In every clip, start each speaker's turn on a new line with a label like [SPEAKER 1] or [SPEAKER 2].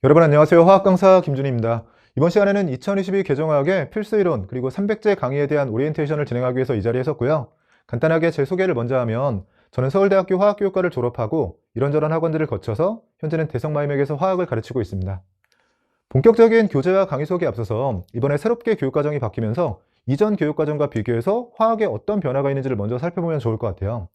[SPEAKER 1] 여러분 안녕하세요. 화학 강사 김준희입니다. 이번 시간에는 2022 개정화학의 필수 이론 그리고 300제 강의에 대한 오리엔테이션을 진행하기 위해서 이 자리에 섰고요. 간단하게 제 소개를 먼저 하면 저는 서울대학교 화학교육과를 졸업하고 이런저런 학원들을 거쳐서 현재는 대성마이맥에서 화학을 가르치고 있습니다. 본격적인 교재와 강의 소개에 앞서서 이번에 새롭게 교육과정이 바뀌면서 이전 교육과정과 비교해서 화학에 어떤 변화가 있는지를 먼저 살펴보면 좋을 것 같아요.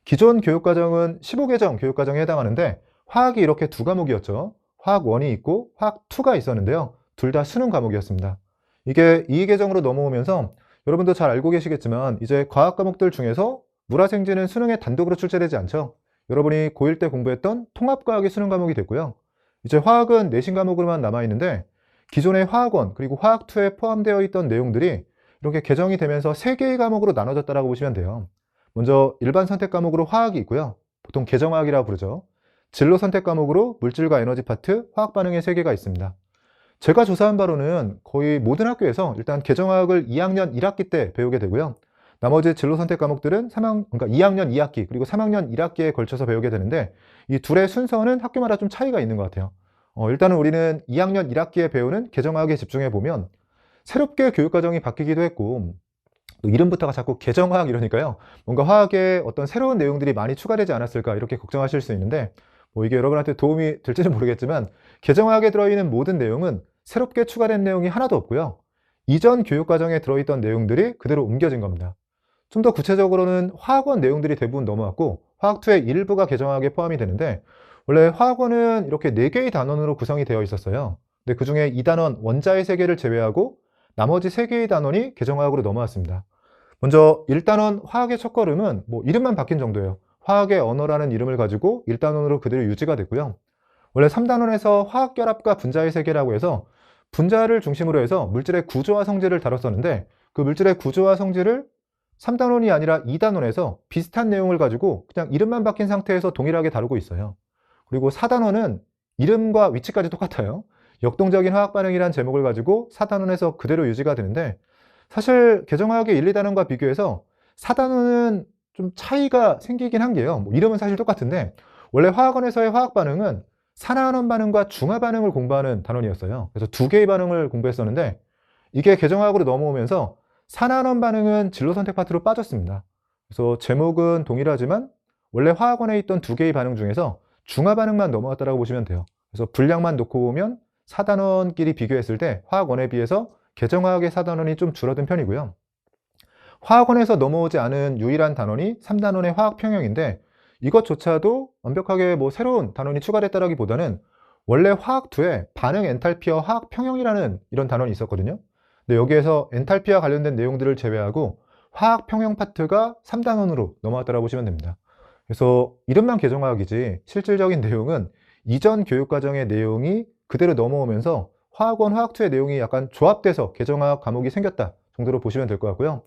[SPEAKER 1] 기존 교육과정은 15개정 교육과정에 해당하는데 화학이 이렇게 두 과목이었죠. 화학 1이 있고 화학 2가 있었는데요. 둘 다 수능 과목이었습니다. 이게 2계정으로 넘어오면서 여러분도 잘 알고 계시겠지만 이제 과학 과목들 중에서 물화생지는 수능에 단독으로 출제되지 않죠. 여러분이 고1 때 공부했던 통합과학이 수능 과목이 됐고요. 이제 화학은 내신 과목으로만 남아있는데 기존의 화학원 그리고 화학2에 포함되어 있던 내용들이 이렇게 개정이 되면서 3개의 과목으로 나눠졌다고 보시면 돼요. 먼저 일반 선택 과목으로 화학이 있고요. 보통 개정화학이라고 부르죠. 진로 선택 과목으로 물질과 에너지 파트, 화학 반응의 3개가 있습니다. 제가 조사한 바로는 거의 모든 학교에서 일단 개정화학을 2학년 1학기 때 배우게 되고요. 나머지 진로 선택 과목들은 그러니까 2학년 2학기 그리고 3학년 1학기에 걸쳐서 배우게 되는데 이 둘의 순서는 학교마다 좀 차이가 있는 것 같아요. 일단은 우리는 2학년 1학기에 배우는 개정화학에 집중해 보면 새롭게 교육과정이 바뀌기도 했고 또 이름부터가 자꾸 개정화학 이러니까요. 뭔가 화학에 어떤 새로운 내용들이 많이 추가되지 않았을까 이렇게 걱정하실 수 있는데 이게 여러분한테 도움이 될지는 모르겠지만 개정화학에 들어있는 모든 내용은 새롭게 추가된 내용이 하나도 없고요. 이전 교육과정에 들어있던 내용들이 그대로 옮겨진 겁니다. 좀 더 구체적으로는 화학원 내용들이 대부분 넘어왔고 화학2의 일부가 개정화학에 포함이 되는데 원래 화학원은 이렇게 4개의 단원으로 구성이 되어 있었어요. 근데 그중에 2단원 원자의 세계를 제외하고 나머지 3개의 단원이 개정화학으로 넘어왔습니다. 먼저 1단원 화학의 첫걸음은 이름만 바뀐 정도예요. 화학의 언어라는 이름을 가지고 1단원으로 그대로 유지가 됐고요. 원래 3단원에서 화학결합과 분자의 세계라고 해서 분자를 중심으로 해서 물질의 구조와 성질을 다뤘었는데 그 물질의 구조와 성질을 3단원이 아니라 2단원에서 비슷한 내용을 가지고 그냥 이름만 바뀐 상태에서 동일하게 다루고 있어요. 그리고 4단원은 이름과 위치까지 똑같아요. 역동적인 화학 반응이란 제목을 가지고 4단원에서 그대로 유지가 되는데 사실 개정화학의 1, 2단원과 비교해서 4단원은 좀 차이가 생기긴 한 게요. 이름은 사실 똑같은데 원래 화학원에서의 화학 반응은 산화환원 반응과 중화 반응을 공부하는 단원이었어요. 그래서 두 개의 반응을 공부했었는데 이게 개정화학으로 넘어오면서 산화환원 반응은 진로 선택 파트로 빠졌습니다. 그래서 제목은 동일하지만 원래 화학원에 있던 두 개의 반응 중에서 중화 반응만 넘어갔다고 보시면 돼요. 그래서 분량만 놓고 보면 4단원끼리 비교했을 때 화학원에 비해서 개정화학의 4단원이 좀 줄어든 편이고요. 화학원에서 넘어오지 않은 유일한 단원이 3단원의 화학평형인데 이것조차도 완벽하게 새로운 단원이 추가됐다기보다는 원래 화학2에 반응 엔탈피와 화학평형이라는 이런 단원이 있었거든요. 근데 여기에서 엔탈피와 관련된 내용들을 제외하고 화학평형 파트가 3단원으로 넘어왔다고 보시면 됩니다. 그래서 이름만 개정화학이지 실질적인 내용은 이전 교육과정의 내용이 그대로 넘어오면서 화학원, 화학2의 내용이 약간 조합돼서 개정화학 과목이 생겼다 정도로 보시면 될 것 같고요.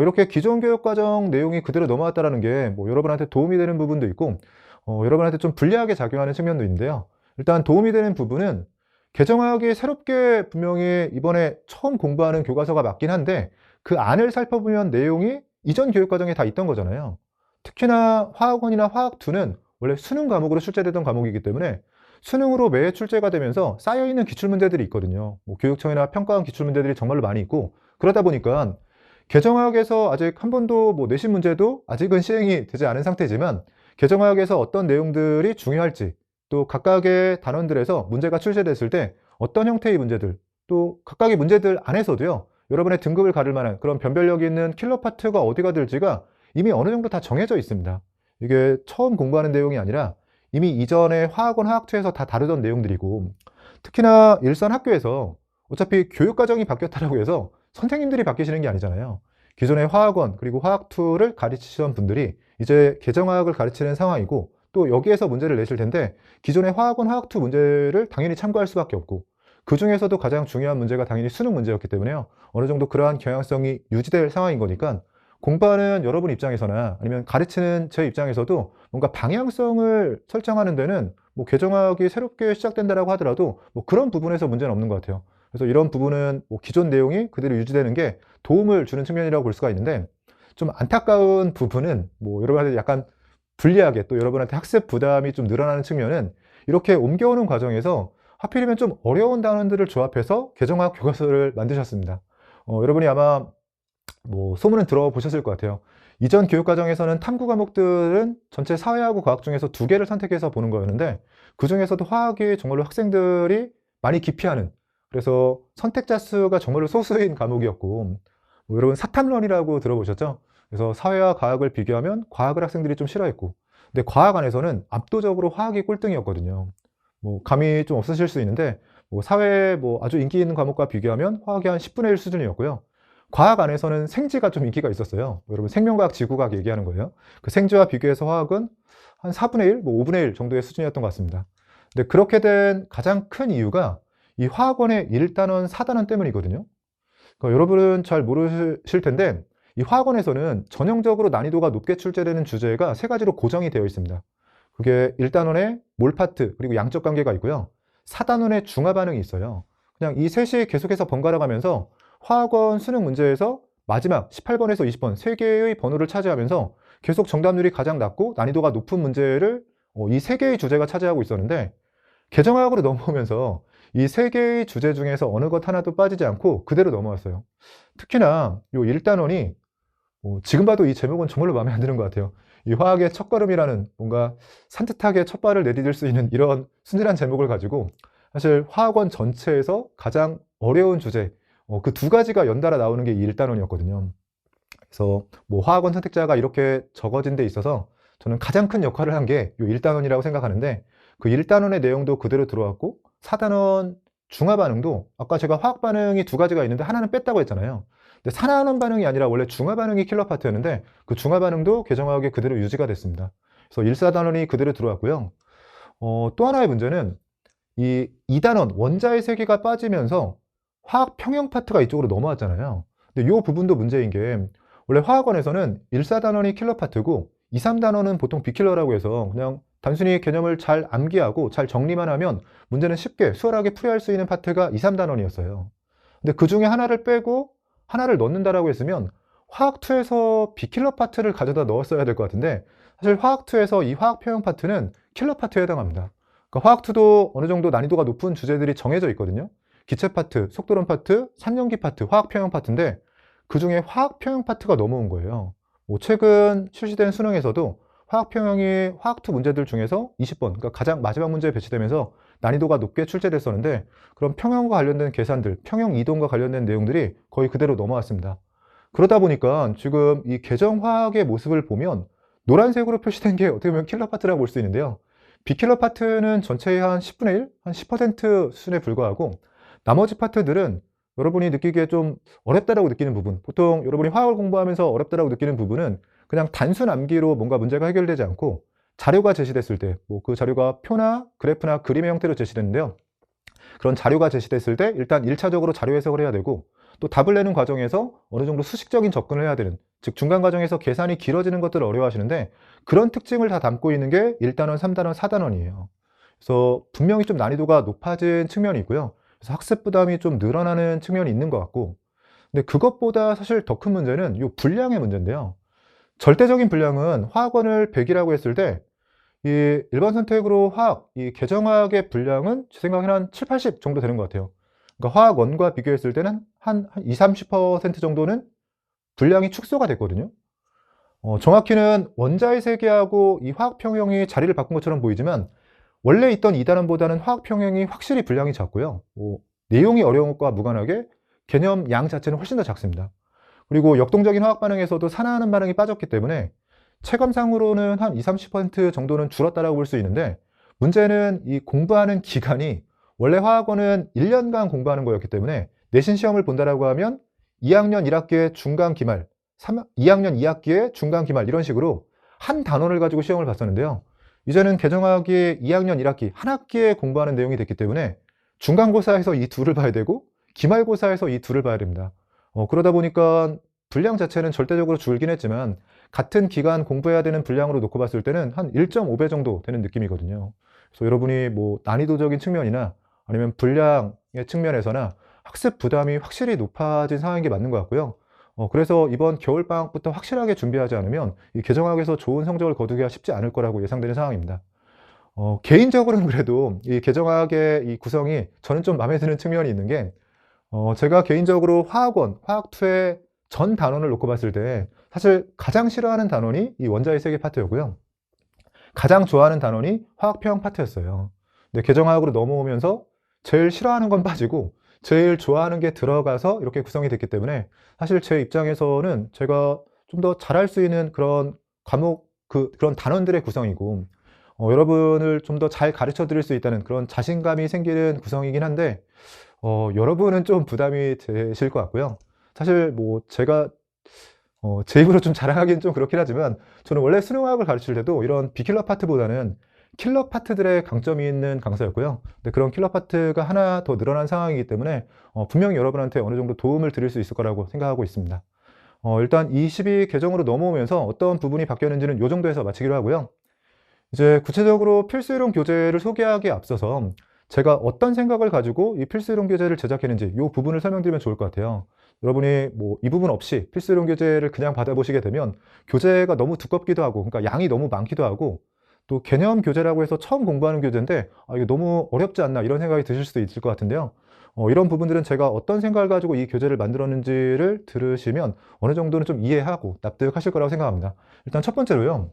[SPEAKER 1] 이렇게 기존 교육과정 내용이 그대로 넘어왔다는 게 여러분한테 도움이 되는 부분도 있고 여러분한테 좀 불리하게 작용하는 측면도 있는데요. 일단 도움이 되는 부분은 개정화학이 새롭게 분명히 이번에 처음 공부하는 교과서가 맞긴 한데 그 안을 살펴보면 내용이 이전 교육과정에 다 있던 거잖아요. 특히나 화학원이나 화학2는 원래 수능 과목으로 출제되던 과목이기 때문에 수능으로 매해 출제가 되면서 쌓여있는 기출문제들이 있거든요. 교육청이나 평가원 기출문제들이 정말로 많이 있고 그러다 보니까 개정화학에서 아직 한 번도 내신 문제도 아직은 시행이 되지 않은 상태지만 개정화학에서 어떤 내용들이 중요할지 또 각각의 단원들에서 문제가 출제됐을 때 어떤 형태의 문제들 또 각각의 문제들 안에서도요 여러분의 등급을 가를 만한 그런 변별력이 있는 킬러 파트가 어디가 될지가 이미 어느 정도 다 정해져 있습니다. 이게 처음 공부하는 내용이 아니라 이미 이전에 화학원, 화학2에서 다 다루던 내용들이고 특히나 일선 학교에서 어차피 교육과정이 바뀌었다고 해서 선생님들이 바뀌시는 게 아니잖아요. 기존의 화학원 그리고 화학2를 가르치시던 분들이 이제 개정화학을 가르치는 상황이고 또 여기에서 문제를 내실 텐데 기존의 화학원, 화학2 문제를 당연히 참고할 수밖에 없고 그 중에서도 가장 중요한 문제가 당연히 수능 문제였기 때문에요. 어느 정도 그러한 경향성이 유지될 상황인 거니까 공부하는 여러분 입장에서나 아니면 가르치는 제 입장에서도 뭔가 방향성을 설정하는 데는 개정화학이 새롭게 시작된다라고 하더라도 그런 부분에서 문제는 없는 것 같아요. 그래서 이런 부분은 기존 내용이 그대로 유지되는 게 도움을 주는 측면이라고 볼 수가 있는데 좀 안타까운 부분은 여러분한테 약간 불리하게 또 여러분한테 학습 부담이 좀 늘어나는 측면은 이렇게 옮겨오는 과정에서 하필이면 좀 어려운 단원들을 조합해서 개정화학 교과서를 만드셨습니다. 여러분이 아마 뭐 소문은 들어보셨을 것 같아요. 이전 교육과정에서는 탐구 과목들은 전체 사회하고 과학 중에서 2개를 선택해서 보는 거였는데, 그 중에서도 화학이 정말로 학생들이 많이 기피하는, 그래서 선택자 수가 정말로 소수인 과목이었고, 뭐 여러분 사탐론이라고 들어보셨죠? 그래서 사회와 과학을 비교하면 과학을 학생들이 좀 싫어했고, 근데 과학 안에서는 압도적으로 화학이 꼴등이었거든요. 뭐 감이 좀 없으실 수 있는데, 뭐 사회 뭐 아주 인기 있는 과목과 비교하면 화학이 한 10분의 1 수준이었고요. 과학 안에서는 생지가 좀 인기가 있었어요. 여러분 생명과학, 지구과학 얘기하는 거예요. 그 생지와 비교해서 화학은 한 4분의 1, 뭐 5분의 1 정도의 수준이었던 것 같습니다. 근데 그렇게 된 가장 큰 이유가 이 화학원의 1단원, 4단원 때문이거든요. 그러니까 여러분은 잘 모르실 텐데, 이 화학원에서는 전형적으로 난이도가 높게 출제되는 주제가 3가지로 고정이 되어 있습니다. 그게 1단원의 몰 파트, 그리고 양적 관계가 있고요. 4단원의 중화 반응이 있어요. 그냥 이 셋이 계속해서 번갈아 가면서 화학원 수능 문제에서 마지막 18번에서 20번 3개의 번호를 차지하면서 계속 정답률이 가장 낮고 난이도가 높은 문제를 이 3개의 주제가 차지하고 있었는데, 개정화학으로 넘어오면서 이 3개의 주제 중에서 어느 것 하나도 빠지지 않고 그대로 넘어왔어요. 특히나 이 1단원이 지금 봐도 이 제목은 정말로 마음에 안 드는 것 같아요. 이 화학의 첫걸음이라는, 뭔가 산뜻하게 첫 발을 내디딜 수 있는 이런 순진한 제목을 가지고 사실 화학원 전체에서 가장 어려운 주제, 그 2가지가 연달아 나오는 게 이 1단원이었거든요. 그래서 뭐 화학원 선택자가 이렇게 적어진 데 있어서 저는 가장 큰 역할을 한 게 이 1단원이라고 생각하는데, 그 1단원의 내용도 그대로 들어왔고 4단원 중화 반응도 아까 제가 화학 반응이 2가지가 있는데 하나는 뺐다고 했잖아요. 근데 산화하는 반응이 아니라 원래 중화 반응이 킬러 파트였는데, 그 중화 반응도 개정화학에 그대로 유지가 됐습니다. 그래서 1, 4단원이 그대로 들어왔고요. 또 하나의 문제는 이 2단원 원자의 세계가 빠지면서 화학 평형 파트가 이쪽으로 넘어왔잖아요. 근데 이 부분도 문제인 게, 원래 화학원에서는 1, 4단원이 킬러 파트고 2, 3단원은 보통 비킬러라고 해서 그냥 단순히 개념을 잘 암기하고 잘 정리만 하면 문제는 쉽게 수월하게 풀이할 수 있는 파트가 2, 3단원이었어요. 근데 그 중에 하나를 빼고 하나를 넣는다라고 했으면 화학2에서 비킬러 파트를 가져다 넣었어야 될 것 같은데, 사실 화학2에서 이 화학 평형 파트는 킬러 파트에 해당합니다. 그러니까 화학2도 어느 정도 난이도가 높은 주제들이 정해져 있거든요. 기체 파트, 속도론 파트, 산염기 파트, 화학 평형 파트인데, 그 중에 화학 평형 파트가 넘어온 거예요. 뭐 최근 출시된 수능에서도 화학 평형이 화학2 문제들 중에서 20번, 그러니까 가장 마지막 문제에 배치되면서 난이도가 높게 출제됐었는데, 그런 평형과 관련된 계산들, 평형 이동과 관련된 내용들이 거의 그대로 넘어왔습니다. 그러다 보니까 지금 이 개정화학의 모습을 보면 노란색으로 표시된 게 어떻게 보면 킬러 파트라고 볼 수 있는데요. 비킬러 파트는 전체의 한 10분의 1, 한 10% 수준에 불과하고, 나머지 파트들은 여러분이 느끼기에 좀 어렵다라고 느끼는 부분, 보통 여러분이 화학을 공부하면서 어렵다라고 느끼는 부분은 그냥 단순 암기로 뭔가 문제가 해결되지 않고 자료가 제시됐을 때, 뭐 그 자료가 표나 그래프나 그림의 형태로 제시되는데요. 그런 자료가 제시됐을 때 일단 1차적으로 자료 해석을 해야 되고, 또 답을 내는 과정에서 어느 정도 수식적인 접근을 해야 되는, 즉 중간 과정에서 계산이 길어지는 것들을 어려워하시는데, 그런 특징을 다 담고 있는 게 1단원, 3단원, 4단원이에요. 그래서 분명히 좀 난이도가 높아진 측면이 있고요. 그래서 학습 부담이 좀 늘어나는 측면이 있는 것 같고, 근데 그것보다 사실 더 큰 문제는 이 분량의 문제인데요. 절대적인 분량은 화학원을 100이라고 했을 때, 이 일반 선택으로 화학, 이 개정화학의 분량은 제 생각에는 한 7, 80 정도 되는 것 같아요. 그러니까 화학원과 비교했을 때는 한 20, 30% 정도는 분량이 축소가 됐거든요. 정확히는 원자의 세계하고 이 화학 평형이 자리를 바꾼 것처럼 보이지만, 원래 있던 2단원보다는 화학 평형이 확실히 분량이 작고요. 내용이 어려운 것과 무관하게 개념 양 자체는 훨씬 더 작습니다. 그리고 역동적인 화학 반응에서도 산화하는 반응이 빠졌기 때문에 체감상으로는 한 20, 30% 정도는 줄었다라고 볼 수 있는데, 문제는 이 공부하는 기간이 원래 화학원은 1년간 공부하는 거였기 때문에 내신 시험을 본다라고 하면 2학년 1학기의 중간 기말, 2학년 2학기의 중간 기말, 이런 식으로 한 단원을 가지고 시험을 봤었는데요. 이제는 개정화학이 2학년 1학기, 한 학기에 공부하는 내용이 됐기 때문에 중간고사에서 이 둘을 봐야 되고 기말고사에서 이 둘을 봐야 됩니다. 그러다 보니까 분량 자체는 절대적으로 줄긴 했지만, 같은 기간 공부해야 되는 분량으로 놓고 봤을 때는 한 1.5배 정도 되는 느낌이거든요. 그래서 여러분이 뭐 난이도적인 측면이나 아니면 분량의 측면에서나 학습 부담이 확실히 높아진 상황인 게 맞는 것 같고요. 그래서 이번 겨울방학부터 확실하게 준비하지 않으면 이 개정학에서 좋은 성적을 거두기가 쉽지 않을 거라고 예상되는 상황입니다. 개인적으로는 그래도 이 개정학의 이 구성이 저는 좀 마음에 드는 측면이 있는 게, 제가 개인적으로 화학원, 화학2의 전 단원을 놓고 봤을 때 사실 가장 싫어하는 단원이 이 원자의 세계 파트였고요. 가장 좋아하는 단원이 화학평형 파트였어요. 근데 개정학으로 넘어오면서 제일 싫어하는 건 빠지고 제일 좋아하는 게 들어가서 이렇게 구성이 됐기 때문에 사실 제 입장에서는 제가 좀 더 잘할 수 있는 그런 과목, 그런 단원들의 구성이고, 여러분을 좀 더 잘 가르쳐 드릴 수 있다는 그런 자신감이 생기는 구성이긴 한데, 여러분은 좀 부담이 되실 것 같고요. 사실 뭐 제가 제 입으로 좀 자랑하기는 좀 그렇긴 하지만, 저는 원래 수능화학을 가르칠 때도 이런 비킬러 파트보다는 킬러 파트들의 강점이 있는 강사였고요. 근데 그런 킬러 파트가 하나 더 늘어난 상황이기 때문에 분명히 여러분한테 어느 정도 도움을 드릴 수 있을 거라고 생각하고 있습니다. 일단 22 개정으로 넘어오면서 어떤 부분이 바뀌었는지는 이 정도에서 마치기로 하고요. 이제 구체적으로 필수이론 교재를 소개하기에 앞서서 제가 어떤 생각을 가지고 이 필수이론 교재를 제작했는지 이 부분을 설명드리면 좋을 것 같아요. 여러분이 뭐 이 부분 없이 필수이론 교재를 그냥 받아보시게 되면 교재가 너무 두껍기도 하고, 그러니까 양이 너무 많기도 하고, 또 개념 교재라고 해서 처음 공부하는 교재인데 이거 너무 어렵지 않나 이런 생각이 드실 수도 있을 것 같은데요. 이런 부분들은 제가 어떤 생각을 가지고 이 교재를 만들었는지를 들으시면 어느 정도는 좀 이해하고 납득하실 거라고 생각합니다. 일단 첫 번째로요.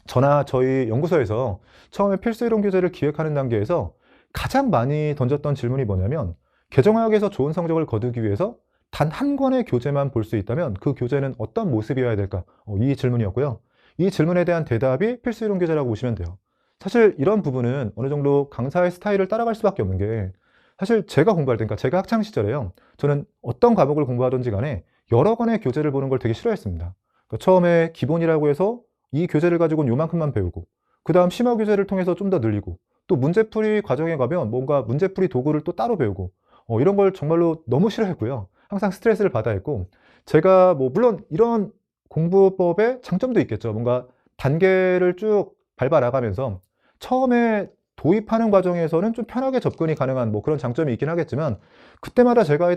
[SPEAKER 1] 저나 저희 연구소에서 처음에 필수이론 교재를 기획하는 단계에서 가장 많이 던졌던 질문이 뭐냐면, 개정학에서 좋은 성적을 거두기 위해서 단 한 권의 교재만 볼 수 있다면 그 교재는 어떤 모습이어야 될까? 이 질문이었고요. 이 질문에 대한 대답이 필수이론 교재라고 보시면 돼요. 사실 이런 부분은 어느 정도 강사의 스타일을 따라갈 수밖에 없는 게, 사실 제가 공부할 때, 그러니까 제가 학창 시절에요, 저는 어떤 과목을 공부하든지 간에 여러 권의 교재를 보는 걸 되게 싫어했습니다. 그러니까 처음에 기본이라고 해서 이 교재를 가지고는 요만큼만 배우고, 그 다음 심화 교재를 통해서 좀 더 늘리고, 또 문제풀이 과정에 가면 뭔가 문제풀이 도구를 또 따로 배우고, 이런 걸 정말로 너무 싫어했고요. 항상 스트레스를 받아 했고, 제가 뭐 물론 이런 공부법의 장점도 있겠죠. 뭔가 단계를 쭉 밟아 나가면서 처음에 도입하는 과정에서는 좀 편하게 접근이 가능한 뭐 그런 장점이 있긴 하겠지만, 그때마다 제가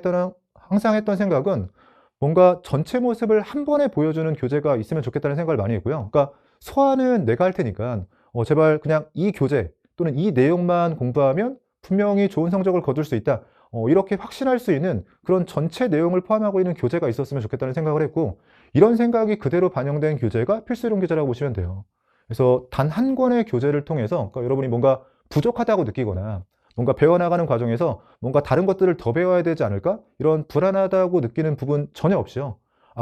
[SPEAKER 1] 항상 했던 생각은 뭔가 전체 모습을 한 번에 보여주는 교재가 있으면 좋겠다는 생각을 많이 했고요. 그러니까 소화는 내가 할 테니까 제발 그냥 이 교재 또는 이 내용만 공부하면 분명히 좋은 성적을 거둘 수 있다, 이렇게 확신할 수 있는 그런 전체 내용을 포함하고 있는 교재가 있었으면 좋겠다는 생각을 했고, 이런 생각이 그대로 반영된 교재가 필수이론 교재라고 보시면 돼요. 그래서 단 한 권의 교재를 통해서, 그러니까 여러분이 뭔가 부족하다고 느끼거나 뭔가 배워나가는 과정에서 뭔가 다른 것들을 더 배워야 되지 않을까? 이런 불안하다고 느끼는 부분 전혀 없이요.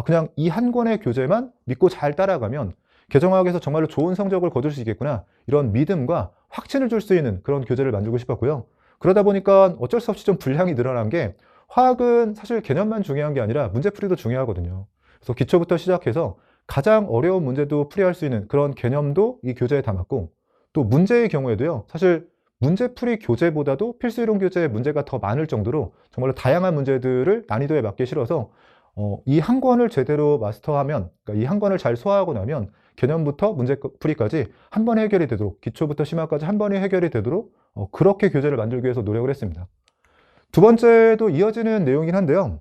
[SPEAKER 1] 그냥 이 한 권의 교재만 믿고 잘 따라가면 개정학에서 정말로 좋은 성적을 거둘 수 있겠구나, 이런 믿음과 확신을 줄 수 있는 그런 교재를 만들고 싶었고요. 그러다 보니까 어쩔 수 없이 좀 분량이 늘어난 게, 화학은 사실 개념만 중요한 게 아니라 문제풀이도 중요하거든요. 그래서 기초부터 시작해서 가장 어려운 문제도 풀이할 수 있는 그런 개념도 이 교재에 담았고, 또 문제의 경우에도요, 사실 문제풀이 교재보다도 필수이론 교재의 문제가 더 많을 정도로 정말로 다양한 문제들을 난이도에 맞게 실어서 이 한 권을 제대로 마스터하면, 그러니까 이 한 권을 잘 소화하고 나면 개념부터 문제풀이까지 한 번에 해결이 되도록, 기초부터 심화까지 한 번에 해결이 되도록 그렇게 교재를 만들기 위해서 노력을 했습니다. 두 번째도 이어지는 내용이긴 한데요.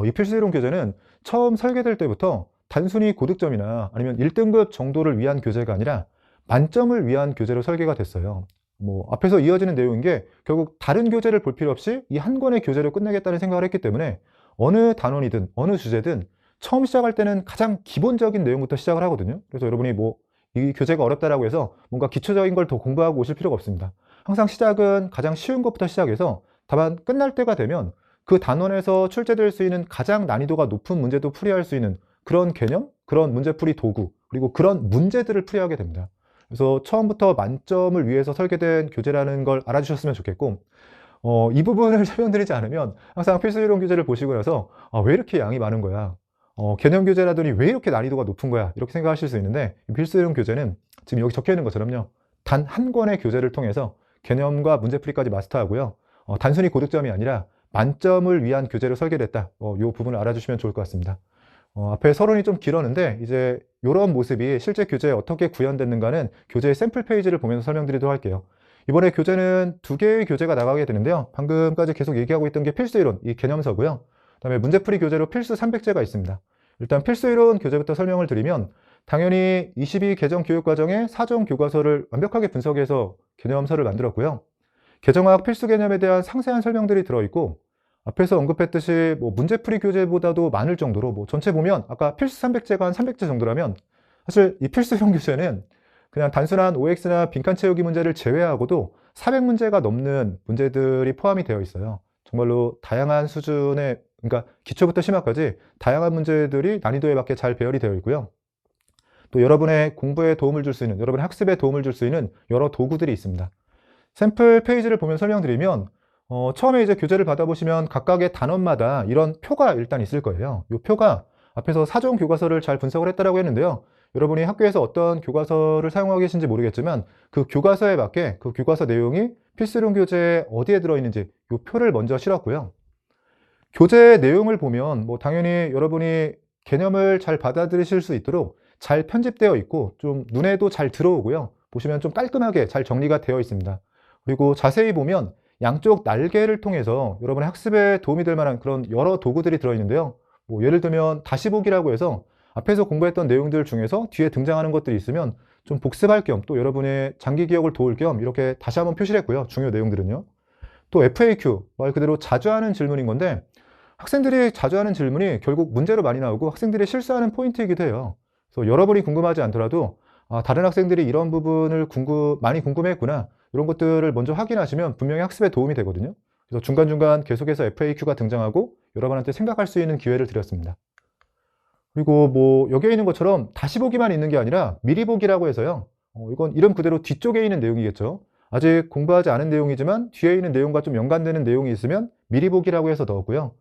[SPEAKER 1] 이 필수이론 교재는 처음 설계될 때부터 단순히 고득점이나 아니면 1등급 정도를 위한 교재가 아니라 만점을 위한 교재로 설계가 됐어요. 뭐 앞에서 이어지는 내용인 게, 결국 다른 교재를 볼 필요 없이 이 한 권의 교재로 끝내겠다는 생각을 했기 때문에 어느 단원이든 어느 주제든 처음 시작할 때는 가장 기본적인 내용부터 시작을 하거든요. 그래서 여러분이 뭐 이 교재가 어렵다라고 해서 뭔가 기초적인 걸 더 공부하고 오실 필요가 없습니다. 항상 시작은 가장 쉬운 것부터 시작해서 다만 끝날 때가 되면 그 단원에서 출제될 수 있는 가장 난이도가 높은 문제도 풀이할 수 있는 그런 개념, 그런 문제풀이 도구, 그리고 그런 문제들을 풀이하게 됩니다. 그래서 처음부터 만점을 위해서 설계된 교재라는 걸 알아주셨으면 좋겠고, 이 부분을 설명드리지 않으면 항상 필수이론 교재를 보시고 나서 왜 이렇게 양이 많은 거야? 개념 교재라더니 왜 이렇게 난이도가 높은 거야? 이렇게 생각하실 수 있는데, 필수이론 교재는 지금 여기 적혀 있는 것처럼요, 단 한 권의 교재를 통해서 개념과 문제풀이까지 마스터하고요, 단순히 고득점이 아니라 만점을 위한 교재로 설계됐다, 이 부분을 알아주시면 좋을 것 같습니다. 앞에 서론이 좀 길었는데 이제 이런 모습이 실제 교재에 어떻게 구현됐는가는 교재의 샘플 페이지를 보면서 설명드리도록 할게요. 이번에 교재는 두 개의 교재가 나가게 되는데요. 방금까지 계속 얘기하고 있던 게 필수이론, 이 개념서고요. 그다음에 문제풀이 교재로 필수 300제가 있습니다. 일단 필수이론 교재부터 설명을 드리면, 당연히 22 개정 교육과정의 사전 교과서를 완벽하게 분석해서 개념서를 만들었고요. 개정학 필수 개념에 대한 상세한 설명들이 들어있고, 앞에서 언급했듯이 문제풀이 교재보다도 많을 정도로 전체 보면 아까 필수 300제가 한 300제 정도라면, 사실 이 필수형 교재는 그냥 단순한 OX나 빈칸 채우기 문제를 제외하고도 400문제가 넘는 문제들이 포함이 되어 있어요. 정말로 다양한 수준의, 그러니까 기초부터 심화까지 다양한 문제들이 난이도에 맞게 잘 배열이 되어 있고요. 또 여러분의 공부에 도움을 줄 수 있는, 여러분의 학습에 도움을 줄 수 있는 여러 도구들이 있습니다. 샘플 페이지를 보면 설명드리면, 처음에 이제 교재를 받아보시면 각각의 단원마다 이런 표가 일단 있을 거예요. 이 표가 앞에서 사전 교과서를 잘 분석을 했다라고 했는데요. 여러분이 학교에서 어떤 교과서를 사용하고 계신지 모르겠지만 그 교과서에 맞게 그 교과서 내용이 필수용 교재에 어디에 들어있는지 이 표를 먼저 실었고요. 교재 내용을 보면 당연히 여러분이 개념을 잘 받아들이실 수 있도록 잘 편집되어 있고 좀 눈에도 잘 들어오고요. 보시면 좀 깔끔하게 잘 정리가 되어 있습니다. 그리고 자세히 보면 양쪽 날개를 통해서 여러분의 학습에 도움이 될 만한 그런 여러 도구들이 들어있는데요. 예를 들면 다시 보기라고 해서 앞에서 공부했던 내용들 중에서 뒤에 등장하는 것들이 있으면 좀 복습할 겸 또 여러분의 장기 기억을 도울 겸 이렇게 다시 한번 표시를 했고요. 중요 내용들은요. 또 FAQ, 말 그대로 자주 하는 질문인 건데 학생들이 자주 하는 질문이 결국 문제로 많이 나오고 학생들이 실수하는 포인트이기도 해요. 그래서 여러분이 궁금하지 않더라도 다른 학생들이 이런 부분을 많이 궁금해했구나, 이런 것들을 먼저 확인하시면 분명히 학습에 도움이 되거든요. 그래서 중간중간 계속해서 FAQ가 등장하고 여러분한테 생각할 수 있는 기회를 드렸습니다. 그리고 여기에 있는 것처럼 다시 보기만 있는 게 아니라 미리 보기라고 해서요. 이건 이름 그대로 뒤쪽에 있는 내용이겠죠. 아직 공부하지 않은 내용이지만 뒤에 있는 내용과 좀 연관되는 내용이 있으면 미리 보기라고 해서 넣었고요.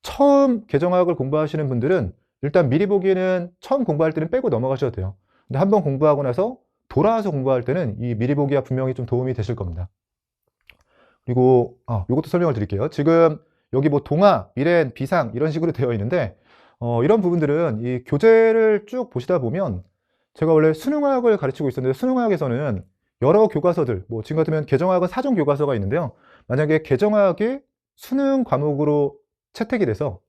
[SPEAKER 1] 처음 개정학을 공부하시는 분들은 일단 미리 보기는 처음 공부할 때는 빼고 넘어가셔도 돼요. 근데 한번 공부하고 나서 돌아와서 공부할 때는 이 미리 보기가 분명히 좀 도움이 되실 겁니다. 그리고 이것도 설명을 드릴게요. 지금 여기 동화, 미래, 비상 이런 식으로 되어 있는데 이런 부분들은 이 교재를 쭉 보시다 보면, 제가 원래 수능학을 가르치고 있었는데 수능학에서는 여러 교과서들, 지금 같으면 개정학은 사전 교과서가 있는데요. 만약에 개정학이 수능 과목으로 채택이 돼서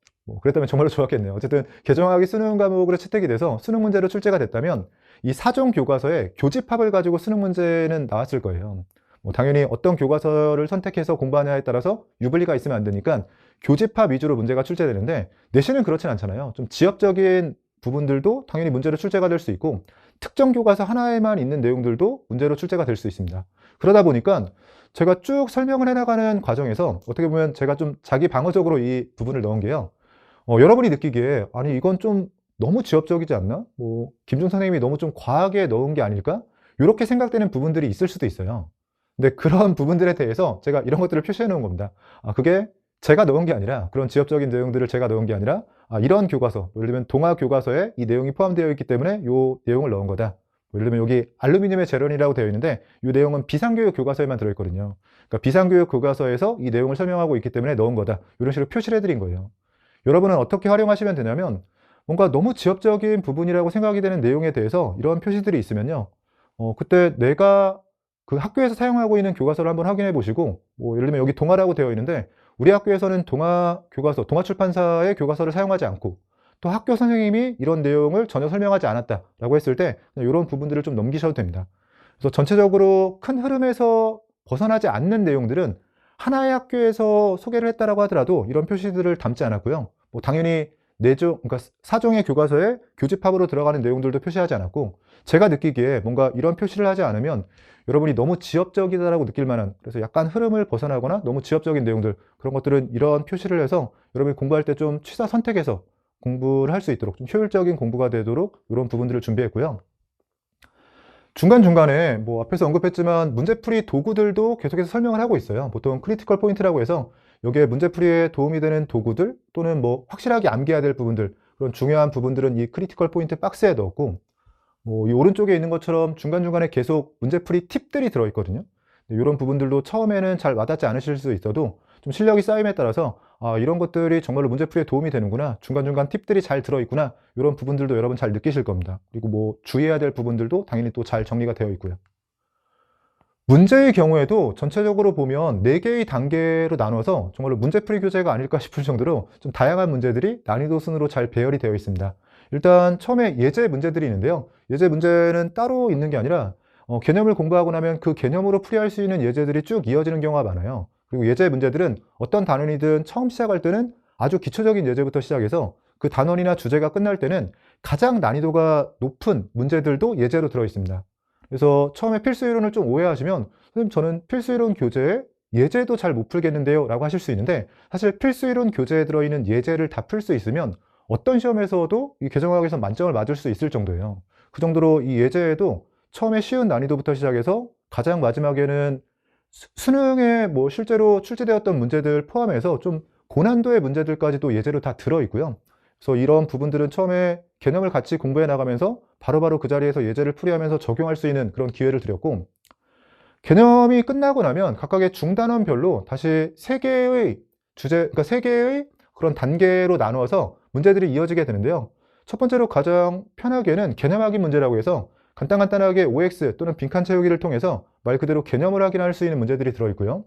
[SPEAKER 1] 그랬다면 정말로 좋았겠네요. 어쨌든 개정학이 수능 과목으로 채택이 돼서 수능 문제로 출제가 됐다면 이 사전 교과서에 교집합을 가지고 수능 문제는 나왔을 거예요. 당연히 어떤 교과서를 선택해서 공부하냐에 따라서 유불리가 있으면 안 되니까 교집합 위주로 문제가 출제되는데, 내신은 그렇진 않잖아요. 좀 지역적인 부분들도 당연히 문제로 출제가 될 수 있고 특정 교과서 하나에만 있는 내용들도 문제로 출제가 될 수 있습니다. 그러다 보니까 제가 쭉 설명을 해나가는 과정에서 어떻게 보면 제가 좀 자기 방어적으로 이 부분을 넣은 게요. 여러분이 느끼기에 아니 이건 좀 너무 지엽적이지 않나? 김준 선생님이 너무 좀 과하게 넣은 게 아닐까? 이렇게 생각되는 부분들이 있을 수도 있어요. 근데 그런 부분들에 대해서 제가 이런 것들을 표시해 놓은 겁니다. 그게 제가 넣은 게 아니라, 그런 지엽적인 내용들을 제가 넣은 게 아니라 이런 교과서, 예를 들면 동화 교과서에 이 내용이 포함되어 있기 때문에 이 내용을 넣은 거다. 예를 들면 여기 알루미늄의 재련이라고 되어 있는데 이 내용은 비상교육 교과서에만 들어있거든요. 그러니까 비상교육 교과서에서 이 내용을 설명하고 있기 때문에 넣은 거다. 이런 식으로 표시를 해드린 거예요. 여러분은 어떻게 활용하시면 되냐면, 뭔가 너무 지엽적인 부분이라고 생각이 되는 내용에 대해서 이런 표시들이 있으면요, 그때 내가 그 학교에서 사용하고 있는 교과서를 한번 확인해 보시고, 예를 들면 여기 동화라고 되어 있는데 우리 학교에서는 동화 교과서, 동화출판사의 교과서를 사용하지 않고 또 학교 선생님이 이런 내용을 전혀 설명하지 않았다라고 했을 때 이런 부분들을 좀 넘기셔도 됩니다. 그래서 전체적으로 큰 흐름에서 벗어나지 않는 내용들은 하나의 학교에서 소개를 했다라고 하더라도 이런 표시들을 담지 않았고요. 당연히 그러니까 사종의 교과서에 교집합으로 들어가는 내용들도 표시하지 않았고, 제가 느끼기에 뭔가 이런 표시를 하지 않으면 여러분이 너무 지엽적이다라고 느낄 만한, 그래서 약간 흐름을 벗어나거나 너무 지엽적인 내용들, 그런 것들은 이런 표시를 해서 여러분이 공부할 때 좀 취사 선택해서 공부를 할 수 있도록 좀 효율적인 공부가 되도록 이런 부분들을 준비했고요. 중간중간에 앞에서 언급했지만 문제풀이 도구들도 계속해서 설명을 하고 있어요. 보통 크리티컬 포인트라고 해서 여기에 문제풀이에 도움이 되는 도구들 또는 확실하게 암기해야 될 부분들, 그런 중요한 부분들은 이 크리티컬 포인트 박스에 넣었고, 이 오른쪽에 있는 것처럼 중간중간에 계속 문제풀이 팁들이 들어있거든요. 이런 부분들도 처음에는 잘 와닿지 않으실 수 있어도 좀 실력이 쌓임에 따라서 이런 것들이 정말로 문제풀이에 도움이 되는구나, 중간중간 팁들이 잘 들어있구나, 이런 부분들도 여러분 잘 느끼실 겁니다. 그리고 주의해야 될 부분들도 당연히 또 잘 정리가 되어 있고요. 문제의 경우에도 전체적으로 보면 4개의 단계로 나눠서 정말로 문제풀이 교재가 아닐까 싶을 정도로 좀 다양한 문제들이 난이도 순으로 잘 배열이 되어 있습니다. 일단 처음에 예제 문제들이 있는데요. 예제 문제는 따로 있는 게 아니라 개념을 공부하고 나면 그 개념으로 풀이할 수 있는 예제들이 쭉 이어지는 경우가 많아요. 그리고 예제 문제들은 어떤 단원이든 처음 시작할 때는 아주 기초적인 예제부터 시작해서 그 단원이나 주제가 끝날 때는 가장 난이도가 높은 문제들도 예제로 들어 있습니다. 그래서 처음에 필수이론을 좀 오해하시면 선생님 저는 필수이론 교재에 예제도 잘 못 풀겠는데요 라고 하실 수 있는데, 사실 필수이론 교재에 들어있는 예제를 다 풀 수 있으면 어떤 시험에서도 이 개정학에서 만점을 맞을 수 있을 정도예요. 그 정도로 이 예제에도 처음에 쉬운 난이도부터 시작해서 가장 마지막에는 수능에 뭐 실제로 출제되었던 문제들 포함해서 좀 고난도의 문제들까지도 예제로 다 들어있고요. 그래서 이런 부분들은 처음에 개념을 같이 공부해 나가면서 바로바로 그 자리에서 예제를 풀이하면서 적용할 수 있는 그런 기회를 드렸고, 개념이 끝나고 나면 각각의 중단원별로 다시 세 개의 주제, 그러니까 세 개의 그런 단계로 나누어서 문제들이 이어지게 되는데요. 첫 번째로 가장 편하게는 개념 확인 문제라고 해서 간단하게 OX 또는 빈칸 채우기를 통해서 말 그대로 개념을 확인할 수 있는 문제들이 들어있고요.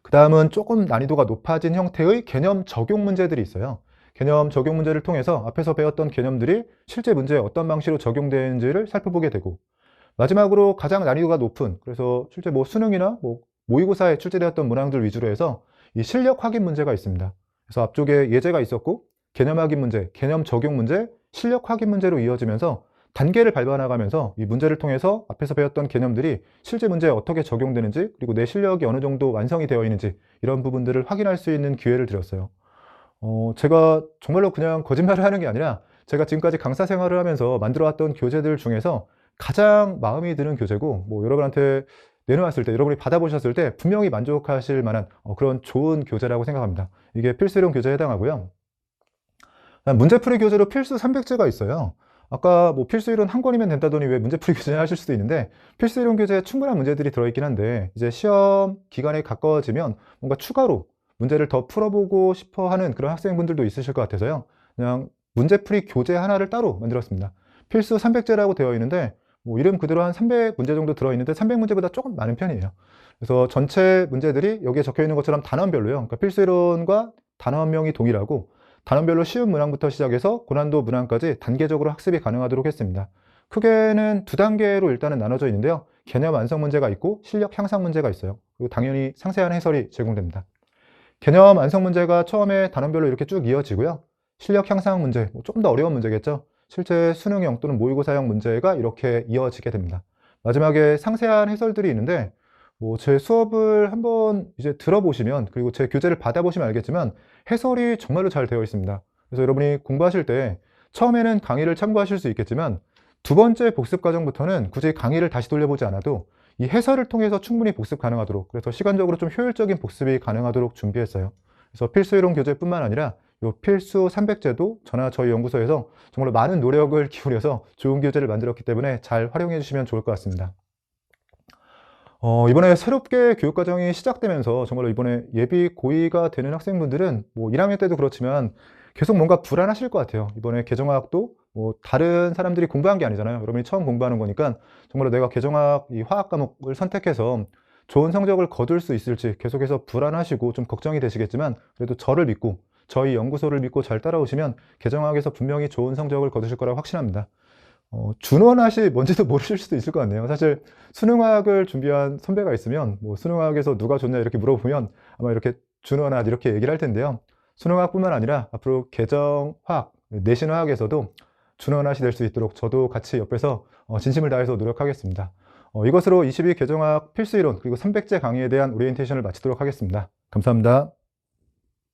[SPEAKER 1] 그 다음은 조금 난이도가 높아진 형태의 개념 적용 문제들이 있어요. 개념 적용 문제를 통해서 앞에서 배웠던 개념들이 실제 문제에 어떤 방식으로 적용되는지를 살펴보게 되고, 마지막으로 가장 난이도가 높은, 그래서 실제 뭐 수능이나 뭐 모의고사에 출제되었던 문항들 위주로 해서 이 실력 확인 문제가 있습니다. 그래서 앞쪽에 예제가 있었고 개념 확인 문제, 개념 적용 문제, 실력 확인 문제로 이어지면서 단계를 밟아 나가면서 이 문제를 통해서 앞에서 배웠던 개념들이 실제 문제에 어떻게 적용되는지, 그리고 내 실력이 어느 정도 완성이 되어 있는지 이런 부분들을 확인할 수 있는 기회를 드렸어요. 제가 정말로 그냥 거짓말을 하는 게 아니라 제가 지금까지 강사 생활을 하면서 만들어왔던 교재들 중에서 가장 마음이 드는 교재고, 뭐 여러분한테 내놓았을 때, 여러분이 받아보셨을 때 분명히 만족하실 만한 그런 좋은 교재라고 생각합니다. 이게 필수이론 교재에 해당하고요. 문제풀이 교재로 필수 300제가 있어요. 아까 뭐 필수이론 한 권이면 된다더니 왜 문제풀이 교재 하실 수도 있는데, 필수이론 교재에 충분한 문제들이 들어있긴 한데 이제 시험 기간에 가까워지면 뭔가 추가로 문제를 더 풀어보고 싶어 하는 그런 학생분들도 있으실 것 같아서요. 그냥 문제풀이 교재 하나를 따로 만들었습니다. 필수 300제라고 되어 있는데 뭐 이름 그대로 한 300문제 정도 들어있는데 300문제보다 조금 많은 편이에요. 그래서 전체 문제들이 여기에 적혀 있는 것처럼 단원별로요. 그러니까 필수이론과 단원명이 동일하고 단원별로 쉬운 문항부터 시작해서 고난도 문항까지 단계적으로 학습이 가능하도록 했습니다. 크게는 두 단계로 일단은 나눠져 있는데요. 개념 완성 문제가 있고 실력 향상 문제가 있어요. 그리고 당연히 상세한 해설이 제공됩니다. 개념 완성 문제가 처음에 단원별로 이렇게 쭉 이어지고요. 실력 향상 문제, 좀 더 어려운 문제겠죠. 실제 수능형 또는 모의고사형 문제가 이렇게 이어지게 됩니다. 마지막에 상세한 해설들이 있는데 뭐 제 수업을 한번 이제 들어보시면, 그리고 제 교재를 받아보시면 알겠지만 해설이 정말로 잘 되어 있습니다. 그래서 여러분이 공부하실 때 처음에는 강의를 참고하실 수 있겠지만 두 번째 복습 과정부터는 굳이 강의를 다시 돌려보지 않아도 이 해설을 통해서 충분히 복습 가능하도록, 그래서 시간적으로 좀 효율적인 복습이 가능하도록 준비했어요. 그래서 필수이론 교재뿐만 아니라 요 필수 300제도 저나 저희 연구소에서 정말로 많은 노력을 기울여서 좋은 교재를 만들었기 때문에 잘 활용해 주시면 좋을 것 같습니다. 이번에 새롭게 교육과정이 시작되면서 정말로 이번에 예비 고의가 되는 학생분들은 뭐 1학년 때도 그렇지만 계속 뭔가 불안하실 것 같아요. 이번에 개정화학도 뭐 다른 사람들이 공부한 게 아니잖아요. 여러분이 처음 공부하는 거니까 정말로 내가 개정화학 이 화학 과목을 선택해서 좋은 성적을 거둘 수 있을지 계속해서 불안하시고 좀 걱정이 되시겠지만, 그래도 저를 믿고 저희 연구소를 믿고 잘 따라오시면 개정화학에서 분명히 좋은 성적을 거두실 거라고 확신합니다. 준원학이 뭔지도 모르실 수도 있을 것 같네요. 사실 수능화학을 준비한 선배가 있으면 뭐 수능화학에서 누가 좋냐 이렇게 물어보면 아마 이렇게 준원학 이렇게 얘기를 할 텐데요. 수능화학뿐만 아니라 앞으로 개정화학, 내신화학에서도 준원학이 될 수 있도록 저도 같이 옆에서 진심을 다해서 노력하겠습니다. 이것으로 22 개정화학 필수이론 그리고 300제 강의에 대한 오리엔테이션을 마치도록 하겠습니다. 감사합니다.